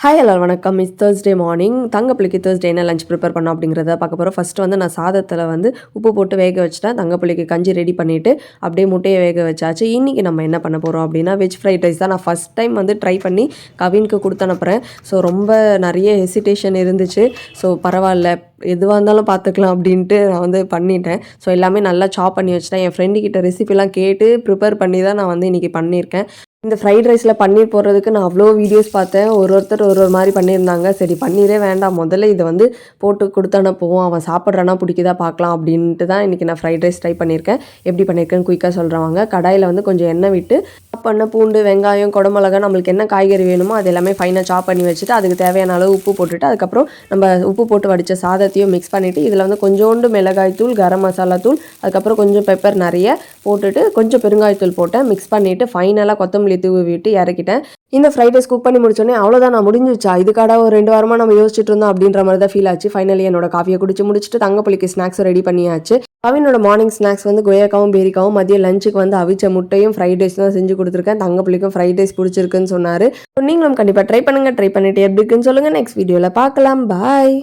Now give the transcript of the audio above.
Hi எல்லாரும் வணக்கம். It's Thursday morning. தங்கப்பிள்ளைக்கு Thursday என்ன லஞ்ச் ப்ரிப்பேர் பண்ணோம் அப்படிங்கிறத பார்க்க போகிறோம். ஃபஸ்ட்டு வந்து நான் சாதத்தில் வந்து உப்பு போட்டு வேக வச்சுட்டேன். தங்கப்பிள்ளைக்கு கஞ்சி ரெடி பண்ணிவிட்டு அப்படியே முட்டையை வேக வச்சாச்சு. இன்றைக்கி நம்ம என்ன பண்ண போகிறோம் அப்படின்னா வெஜ் ஃப்ரைட் ரைஸ் தான். நான் ஃபஸ்ட் டைம் வந்து ட்ரை பண்ணி கவினுக்கு கொடுத்து அனுப்புகிறேன். ஸோ ரொம்ப நிறைய ஹெசிடேஷன் இருந்துச்சு. ஸோ பரவாயில்ல, எதுவாக இருந்தாலும் பார்த்துக்கலாம் அப்படின்ட்டு நான் வந்து பண்ணிட்டேன். ஸோ எல்லாமே நல்லா சாப் பண்ணி வச்சுட்டேன். என் ஃப்ரெண்டுக்கிட்ட ரெசிபிலாம் கேட்டு ப்ரிப்பேர் பண்ணி தான் நான் வந்து இன்றைக்கி பண்ணியிருக்கேன். இந்த ஃப்ரைட் ரைஸில் பன்னீர் போடுறதுக்கு நான் அவ்வளோ வீடியோஸ் பார்த்தேன். ஒருத்தர் ஒரு மாதிரி பண்ணியிருந்தாங்க. சரி பன்னீரே வேண்டாம், முதல்ல இதை வந்து போட்டு கொடுத்து அனுப்புவோம், அவன் சாப்பிட்றானா பிடிக்குதா பார்க்கலாம் அப்படின்ட்டு தான் இன்றைக்கி நான் ஃப்ரைட் ரைஸ் ட்ரை பண்ணியிருக்கேன். எப்படி பண்ணியிருக்கேன்னு குயிக்காக சொல்கிறவங்க. கடாயில் வந்து கொஞ்சம் எண்ணெய் விட்டு பண்ண பூண்டு, வெங்காயம், குடமிளகா, நம்மளுக்கு என்ன காய்கறி வேணுமோ அது எல்லாமே ஃபைனாக சாப் பண்ணி வச்சுட்டு அதுக்கு தேவையான அளவு உப்பு போட்டுட்டு அதுக்கப்புறம் நம்ம உப்பு போட்டு வடித்த சாதத்தையும் மிக்ஸ் பண்ணிவிட்டு இதில் வந்து கொஞ்சோண்டு மிளகாய் தூள், கரம் மசாலா தூள், அதுக்கப்புறம் கொஞ்சம் பெப்பர் நிறைய போட்டுட்டு கொஞ்சம் பெருங்காயத்தூள் போட்டேன். மிக்ஸ் பண்ணிவிட்டு ஃபைனலாக கொத்தமல்லி தூவி விட்டு இறக்கிட்டேன். இந்த ஃப்ரைட் ரைஸ் குக் பண்ணி முடிச்சோடனே அவ்வளோதான், நான் முடிஞ்சிச்சா, இதுக்காக ஒரு 2 வாரமாக நம்ம யோசிச்சுட்டு இருந்தோம் அப்படின்ற மாதிரி தான் ஃபீல் ஆச்சு. ஃபைனலி என்னோட காஃபியை குடிச்சு முடிச்சுட்டு தங்கப்பிள்ளைக்கு ஸ்நாக்ஸும் ரெடி பண்ணியாச்சு. அவனோட மார்னிங் ஸ்நாக்ஸ் வந்து கொய்யாக்காவும் பேரிக்காவும், மதியம் லஞ்சுக்கு வந்து அவிச்ச முட்டையும் ஃப்ரைட் ரைஸ் தான் செஞ்சு கொடுத்துருக்கேன். தங்கப்பிள்ளைக்கும் ஃப்ரைட் ரைஸ் பிடிச்சிருக்குன்னு சொன்னார். நீங்களும் கண்டிப்பாக ட்ரை பண்ணுங்கள். ட்ரை பண்ணிட்டு எப்படி இருக்குன்னு சொல்லுங்கள். நெக்ஸ்ட் வீடியோவில் பார்க்கலாம். பாய்.